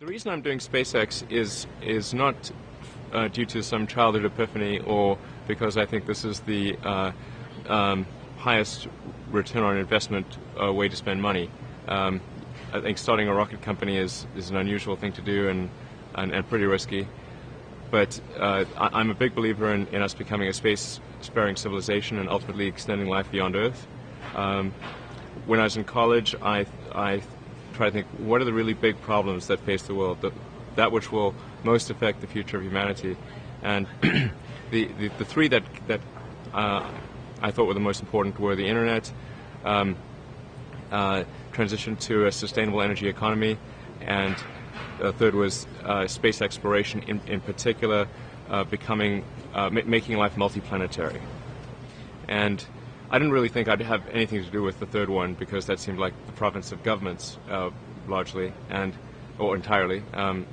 The reason I'm doing SpaceX is not due to some childhood epiphany or because I think this is the highest return on investment way to spend money. I think starting a rocket company is an unusual thing to do and pretty risky. But I'm a big believer in us becoming a space-sparing civilization and ultimately extending life beyond Earth. When I was in college, I try to think, what are the really big problems that face the world, that which will most affect the future of humanity? And the three that I thought were the most important were the internet, transition to a sustainable energy economy, and the third was space exploration, in particular making life multiplanetary. And I didn't really think I'd have anything to do with the third one because that seemed like the province of governments largely or entirely. I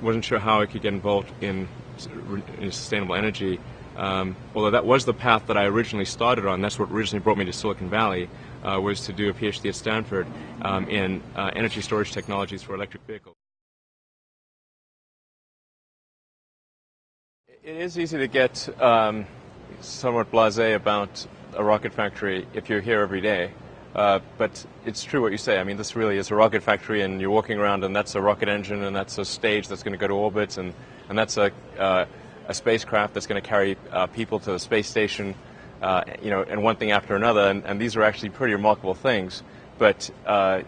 wasn't sure how I could get involved in sustainable energy. Although that was the path that I originally started on. That's what originally brought me to Silicon Valley, was to do a PhD at Stanford in energy storage technologies for electric vehicles. It is easy to get somewhat blasé about a rocket factory if you're here every day. But it's true what you say. I mean, this really is a rocket factory, and you're walking around, and that's a rocket engine, and that's a stage that's going to go to orbit, and that's a spacecraft that's going to carry people to the space station, and one thing after another. And these are actually pretty remarkable things. But I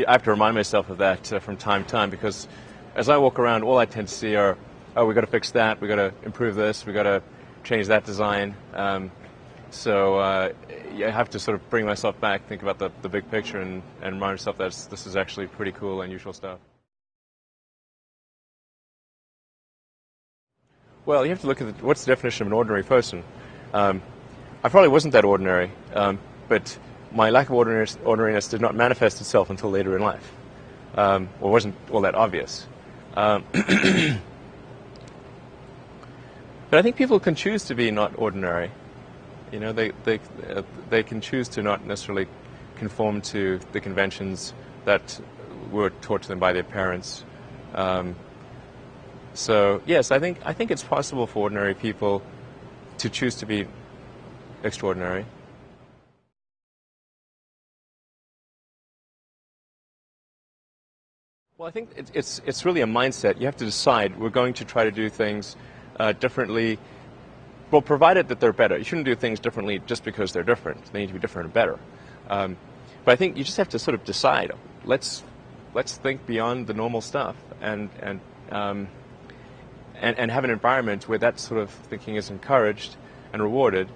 have to remind myself of that from time to time, because as I walk around, all I tend to see are, oh, we've got to fix that, we've got to improve this, we've got to change that design. So I have to sort of bring myself back, think about the big picture, and remind myself that this is actually pretty cool, unusual stuff. Well, you have to look at what's the definition of an ordinary person. I probably wasn't that ordinary, but my lack of ordinariness did not manifest itself until later in life, or wasn't all that obvious. But I think people can choose to be not ordinary. You know, they can choose to not necessarily conform to the conventions that were taught to them by their parents. So yes, I think it's possible for ordinary people to choose to be extraordinary. Well, I think it's really a mindset. You have to decide we're going to try to do things differently. Well, provided that they're better. You shouldn't do things differently just because they're different. They need to be different and better. But I think you just have to sort of decide. Let's think beyond the normal stuff and have an environment where that sort of thinking is encouraged and rewarded,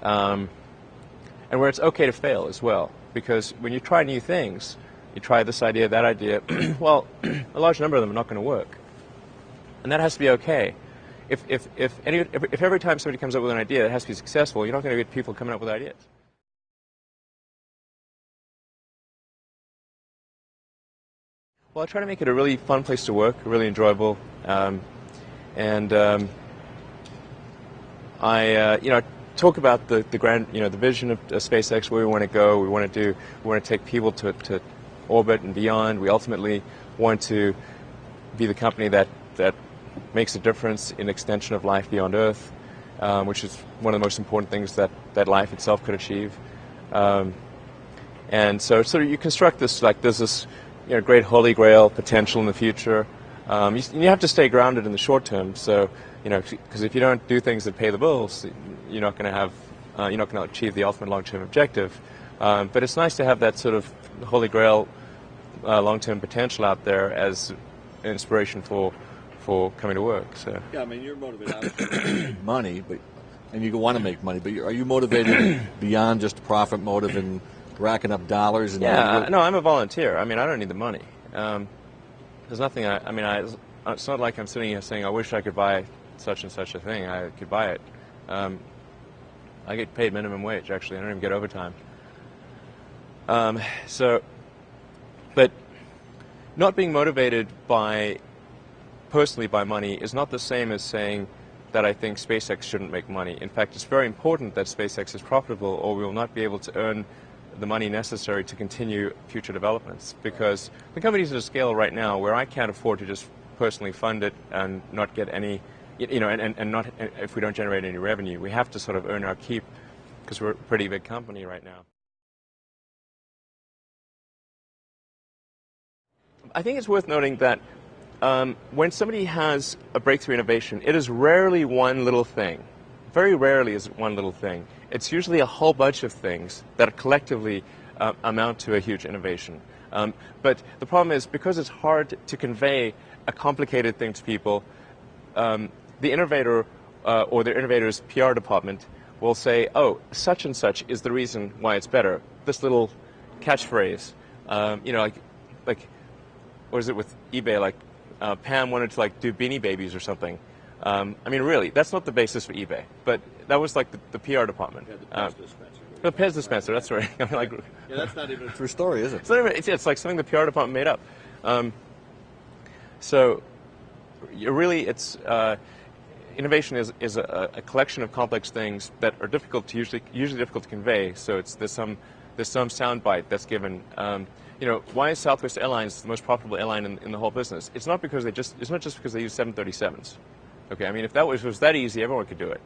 and where it's okay to fail as well. Because when you try new things, you try this idea, that idea. Well, a large number of them are not going to work, and that has to be okay. If every time somebody comes up with an idea that has to be successful, you're not going to get people coming up with ideas. Well, I try to make it a really fun place to work, really enjoyable, and I talk about the grand, the vision of SpaceX, where we want to go. We want to take people to orbit and beyond. We ultimately want to be the company that makes a difference in extension of life beyond Earth, which is one of the most important things that life itself could achieve. And so you construct this like there's this great holy grail potential in the future. You have to stay grounded in the short term. So because if you don't do things that pay the bills, you're not going to achieve the ultimate long-term objective. But it's nice to have that sort of holy grail long-term potential out there as inspiration for coming to work. So yeah, I mean, you're motivated obviously to make money, and you want to make money, but are you motivated beyond just profit motive and racking up dollars? And yeah, no, I'm a volunteer. I mean, I don't need the money. There's nothing. It's not like I'm sitting here saying I wish I could buy such and such a thing. I could buy it. I get paid minimum wage. Actually, I don't even get overtime. But not being motivated personally by money is not the same as saying that I think SpaceX shouldn't make money. In fact, it's very important that SpaceX is profitable, or we will not be able to earn the money necessary to continue future developments. Because the company's at a scale right now where I can't afford to just personally fund it and not get any, and not, if we don't generate any revenue. We have to sort of earn our keep because we're a pretty big company right now. I think it's worth noting that when somebody has a breakthrough innovation, it is rarely one little thing. Very rarely is it one little thing. It's usually a whole bunch of things that collectively amount to a huge innovation. But the problem is, because it's hard to convey a complicated thing to people, the innovator or the innovator's PR department will say, oh, such and such is the reason why it's better. This little catchphrase, like what is it with eBay, like Pam wanted to do Beanie Babies or something. I mean, really, that's not the basis for eBay, but that was like the PR department. Yeah, the Pez dispenser. The Pez dispenser, that's right. I mean, yeah, that's not even a true story, is it? It's like something the PR department made up. So, innovation is a collection of complex things that are usually difficult to convey. So there's some soundbite that's given. Why is Southwest Airlines the most profitable airline in the whole business? It's not because it's not just because they use 737s. Okay, I mean, if that was that easy, everyone could do it.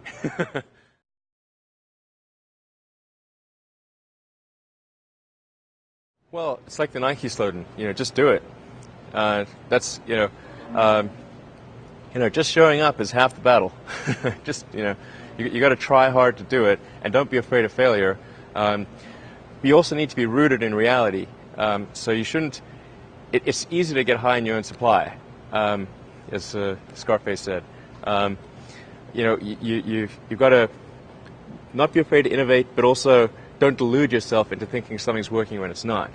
Well, it's like the Nike slogan, just do it. That's just showing up is half the battle. Just you got to try hard to do it, and don't be afraid of failure. You also need to be rooted in reality. So you shouldn't. It's easy to get high in your own supply, as Scarface said. You've got to not be afraid to innovate, but also don't delude yourself into thinking something's working when it's not,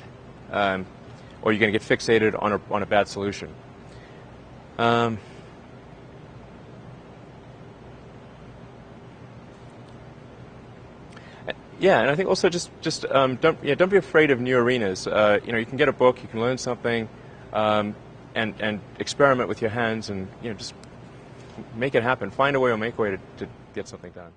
or you're going to get fixated on a bad solution. Yeah, and I think also just don't be afraid of new arenas. You can get a book, you can learn something, and experiment with your hands, and just make it happen. Find a way or make a way to get something done.